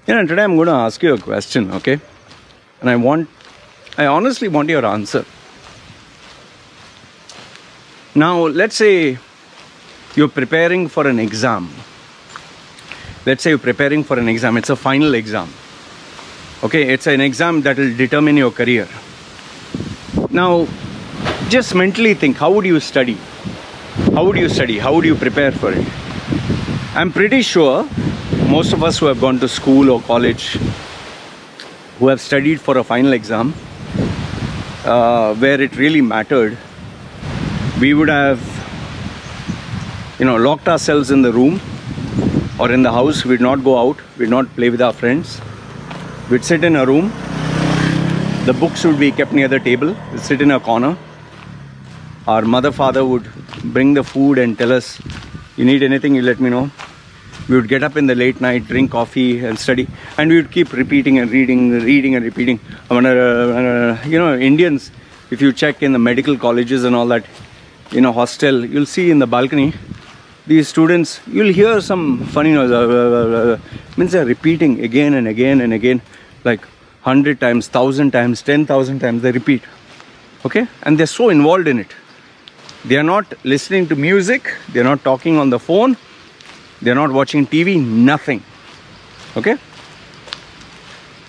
Today I'm going to ask you a question, okay? And I honestly want your answer. Now, let's say you're preparing for an exam. Let's say you're preparing for an exam. It's a final exam. Okay, it's an exam that will determine your career. Now, just mentally think, how would you study? How would you study? How would you prepare for it? I'm pretty sure most of us who have gone to school or college, who have studied for a final exam, where it really mattered, we would have, locked ourselves in the room or in the house. We'd not go out. We'd not play with our friends. We'd sit in a room. The books would be kept near the table. We'd sit in a corner. Our mother, father would bring the food and tell us, you need anything, you let me know. We would get up in the late night, drink coffee and study. And we would keep repeating and reading and repeating. Indians, if you check in the medical colleges and all that, hostel, you'll see in the balcony, these students, you'll hear some funny noise. Means they're repeating again and again and again, like 100 times, 1,000 times, 10,000 times, they repeat. Okay? And they're so involved in it. They are not listening to music. They're not talking on the phone. They're not watching TV, nothing. Okay?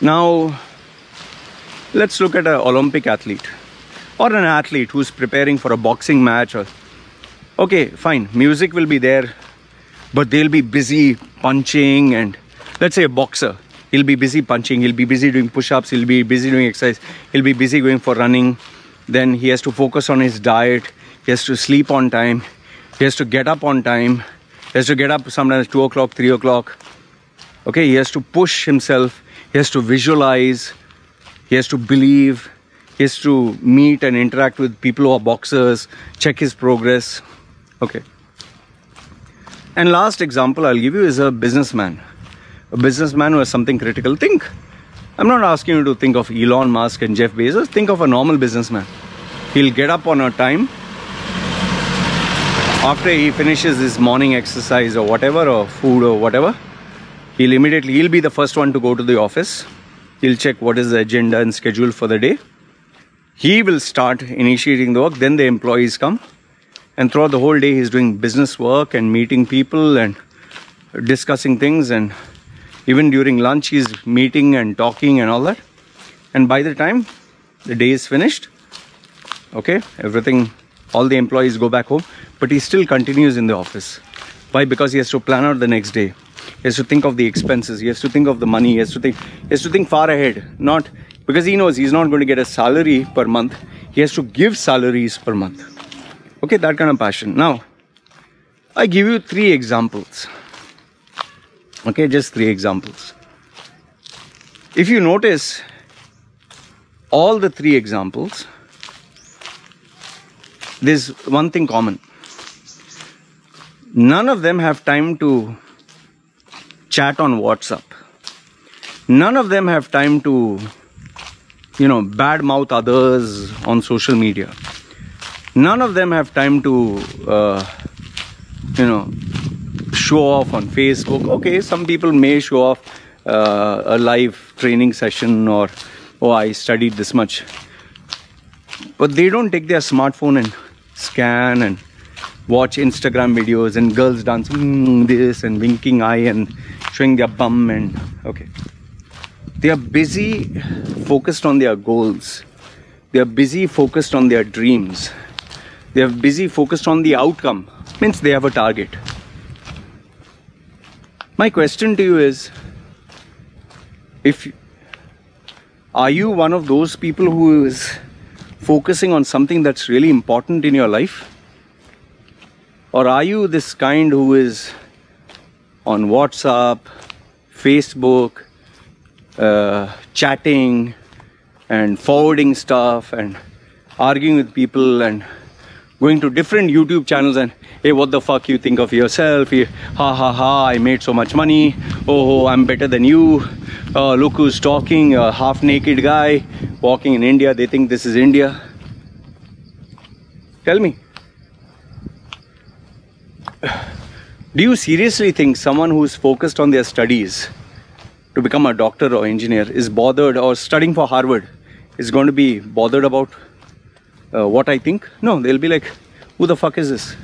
Now, let's look at an Olympic athlete or an athlete who's preparing for a boxing match. Okay, fine, music will be there, but they'll be busy punching. And let's say a boxer, he'll be busy punching, he'll be busy doing push-ups, he'll be busy doing exercise, he'll be busy going for running. Then he has to focus on his diet, he has to sleep on time, he has to get up on time, he has to get up sometimes 2 o'clock, 3 o'clock. Okay, he has to push himself, he has to visualize, he has to believe, he has to meet and interact with people who are boxers, check his progress. Okay. And last example I'll give you is a businessman. A businessman who has something critical. Think. I'm not asking you to think of Elon Musk and Jeff Bezos. Think of a normal businessman. He'll get up on a time. After he finishes his morning exercise or whatever, or food or whatever, he'll be the first one to go to the office. He'll check what is the agenda and schedule for the day. He will start initiating the work. Then the employees come. And throughout the whole day, he's doing business work and meeting people and discussing things. And even during lunch, he's meeting and talking and all that. And by the time the day is finished, okay, all the employees go back home. But he still continues in the office. Why? Because he has to plan out the next day. He has to think of the expenses. He has to think of the money. He has to think far ahead. Not because he knows he's not going to get a salary per month. He has to give salaries per month. Okay, that kind of passion. Now, I give you 3 examples. Okay, just 3 examples. If you notice, all the 3 examples, there's one thing common. None of them have time to chat on WhatsApp. None of them have time to, badmouth others on social media. None of them have time to, show off on Facebook. Okay, some people may show off a live training session or, oh, I studied this much. But they don't take their smartphone and scan and watch Instagram videos and girls dancing this and winking eye and showing their bum and, okay. They are busy focused on their goals. They are busy focused on their dreams. They are busy focused on the outcome. Means they have a target. My question to you is, are you one of those people who is focusing on something that's really important in your life? Or are you this kind who is on WhatsApp, Facebook, chatting and forwarding stuff and arguing with people and going to different YouTube channels and, hey, what the fuck you think of yourself? Ha ha ha, I made so much money. Oh, I'm better than you. Look who's talking, a half-naked guy walking in India. They think this is India. Tell me. Do you seriously think someone who's focused on their studies, to become a doctor or engineer is bothered, or studying for Harvard is going to be bothered about what I think. No, they'll be like, who the fuck is this?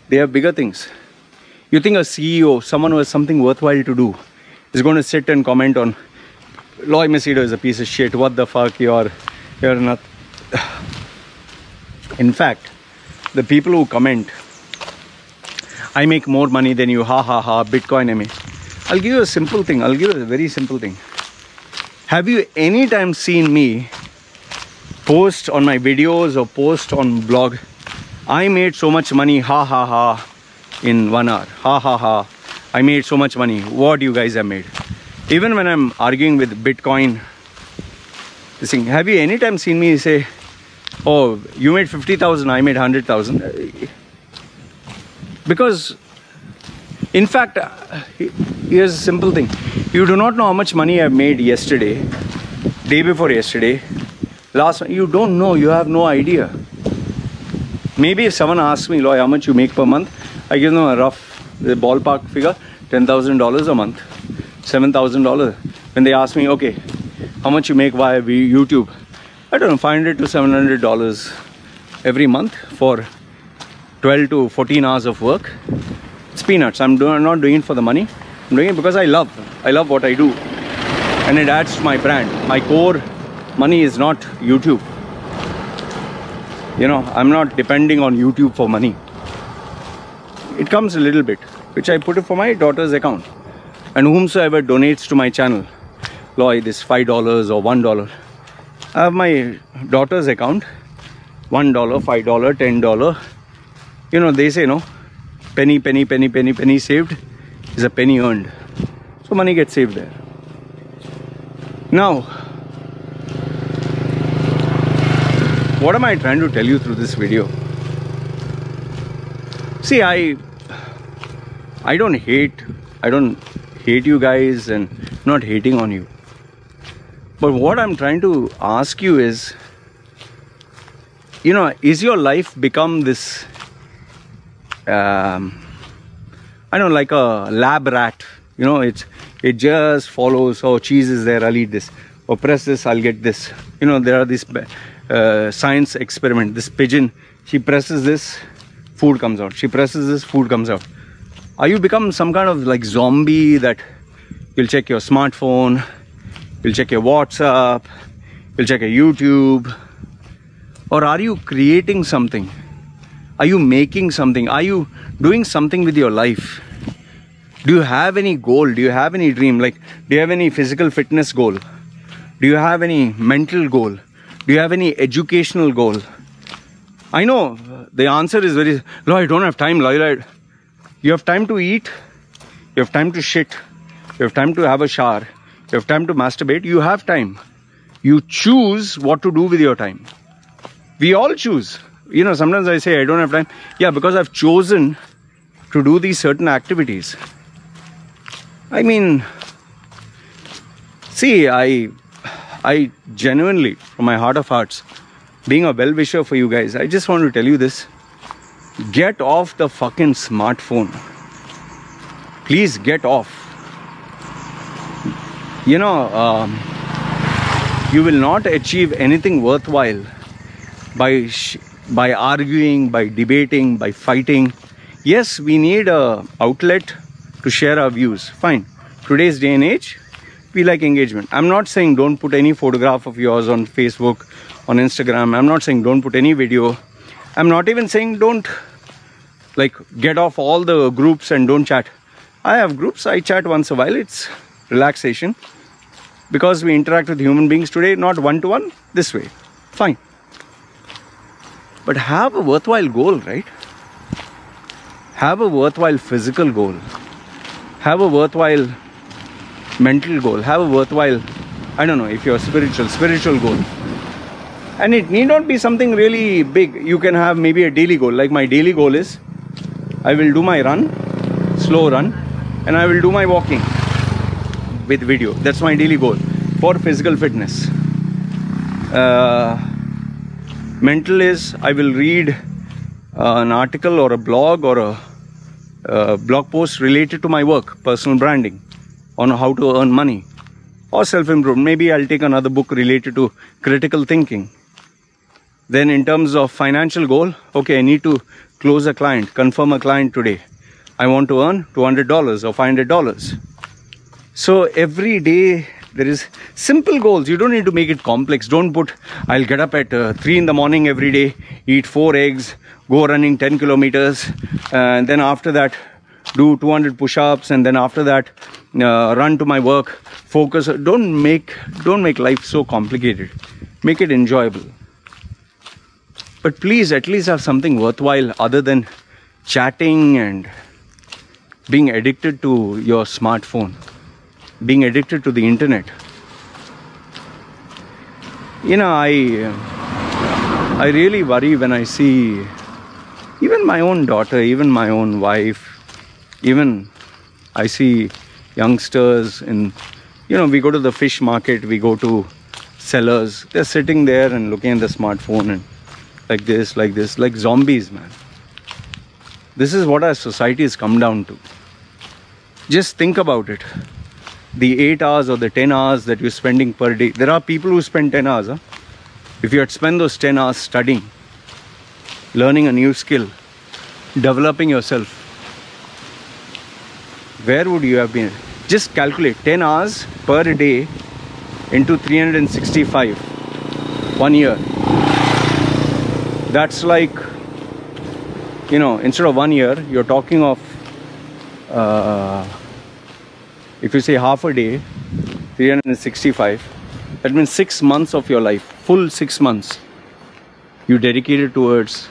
They have bigger things. You think a CEO, someone who has something worthwhile to do, is going to sit and comment on, Machedo is a piece of shit, what the fuck, you're not. In fact, the people who comment, I make more money than you, ha ha ha, Bitcoin I make. I'll give you a simple thing, I'll give you a very simple thing. Have you any time seen me post on my videos or post on blog, I made so much money, ha ha ha, in 1 hour, ha ha ha, I made so much money, what you guys have made? Even when I'm arguing with Bitcoin, this thing, have you any time seen me say, oh, you made 50,000, I made 100,000? Because, in fact, here's a simple thing. You do not know how much money I made yesterday, day before yesterday, last one. You don't know, you have no idea. Maybe if someone asks me, Loy, how much you make per month, I give them a rough ballpark figure, $10,000 a month, $7,000. When they ask me, okay, how much you make via YouTube? I don't know, $500 to $700 every month for 12 to 14 hours of work. It's peanuts. I'm not doing it for the money. I'm doing it because I love what I do. And it adds to my brand. My core money is not YouTube. You know, I'm not depending on YouTube for money. It comes a little bit, which I put it for my daughter's account. And whomsoever donates to my channel, Loy, this $5 or $1. I have my daughter's account, $1, $5, $10. You know, they say, no, penny saved is a penny earned. So money gets saved there. Now, what am I trying to tell you through this video? See, I don't hate you guys, and not hating on you. But what I'm trying to ask you is, you know, is your life become this, I don't know, like a lab rat? You know, it just follows, oh, cheese is there, I'll eat this. Or press this, I'll get this. You know, there are these science experiment. This pigeon, she presses this, food comes out. She presses this, food comes out. Are you become some kind of like zombie that you'll check your smartphone, you'll check your WhatsApp, you'll check your YouTube? Or are you creating something? Are you making something? Are you doing something with your life? Do you have any goal? Do you have any dream? Like, do you have any physical fitness goal? Do you have any mental goal? Do you have any educational goal? I know the answer is very, no, I don't have time. You have time to eat, you have time to shit, you have time to have a shower, you have time to masturbate, you have time. You choose what to do with your time. We all choose. You know, sometimes I say I don't have time. Yeah, because I've chosen to do these certain activities. I mean, see, I genuinely, from my heart of hearts, being a well-wisher for you guys, I just want to tell you this. Get off the fucking smartphone. Please get off. You know, you will not achieve anything worthwhile by arguing, by debating, by fighting. Yes, we need an outlet to share our views. Fine. Today's day and age, we like engagement. I'm not saying don't put any photograph of yours on Facebook, on Instagram. I'm not saying don't put any video. I'm not even saying don't like get off all the groups and don't chat. I have groups, I chat once a while. It's relaxation. Because we interact with human beings today, not one-to-one, this way. Fine. But have a worthwhile goal, right? Have a worthwhile physical goal. Have a worthwhile mental goal. Have a worthwhile, I don't know, if you're spiritual goal. And it need not be something really big. You can have maybe a daily goal. Like my daily goal is, I will do my run, slow run, and I will do my walking with video. That's my daily goal for physical fitness. Mental is, I will read an article or a blog or a blog post related to my work, personal branding. on how to earn money or self-improvement. Maybe I'll take another book related to critical thinking. Then in terms of financial goal, okay, I need to close a client, confirm a client today. I want to earn $200 or $500. So every day there is simple goals. You don't need to make it complex. Don't put, I'll get up at 3 in the morning every day, eat 4 eggs, go running 10 kilometers, and then after that do 200 push-ups, and then after that run to my work, focus. Don't make life so complicated. Make it enjoyable. But please at least have something worthwhile other than chatting and being addicted to your smartphone, being addicted to the internet. You know, I really worry when I see even my own daughter, even my own wife, even I see youngsters in, you know, we go to the fish market, we go to sellers, they're sitting there and looking at the smartphone and like this, like zombies, man. This is what our society has come down to. Just think about it. The 8 hours or the 10 hours that you're spending per day. There are people who spend 10 hours. Huh? If you had spent those 10 hours studying, learning a new skill, developing yourself, where would you have been? Just calculate 10 hours per day into 365, 1 year. That's like, you know, instead of 1 year, you're talking of, if you say half a day, 365, that means 6 months of your life, full 6 months, you dedicated towards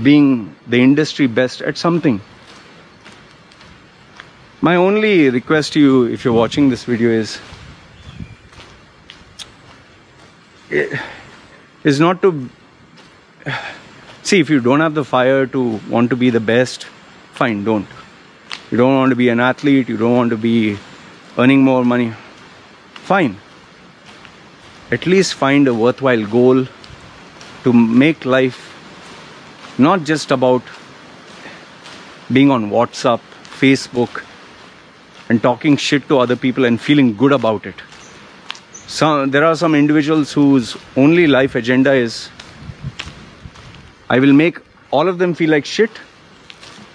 being the industry best at something. My only request to you, if you're watching this video, is not to see, if you don't have the fire to want to be the best, fine, don't. You don't want to be an athlete, you don't want to be earning more money, fine. At least find a worthwhile goal to make life not just about being on WhatsApp, Facebook, and talking shit to other people and feeling good about it. There are some individuals whose only life agenda is, I will make all of them feel like shit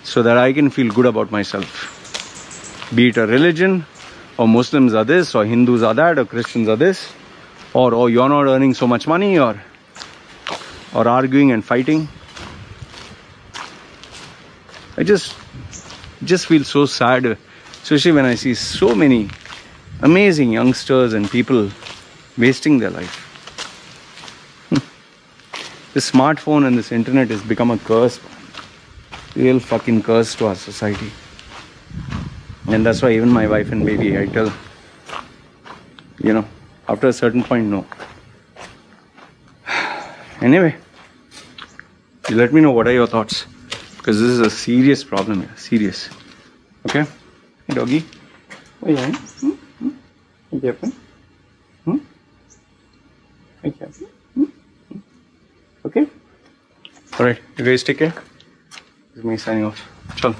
so that I can feel good about myself. Be it a religion, or Muslims are this, or Hindus are that, or Christians are this, or you're not earning so much money, or arguing and fighting. I just feel so sad, especially when I see so many amazing youngsters and people wasting their life. This smartphone and this internet has become a curse, real fucking curse to our society. And that's why even my wife and baby, I tell, you know, after a certain point, no. Anyway, you let me know what are your thoughts, because this is a serious problem here, serious. Okay? Hey doggy, what are you doing? Are you happy? Are you happy? Okay? Alright, you guys take care. This is me signing off. Chal.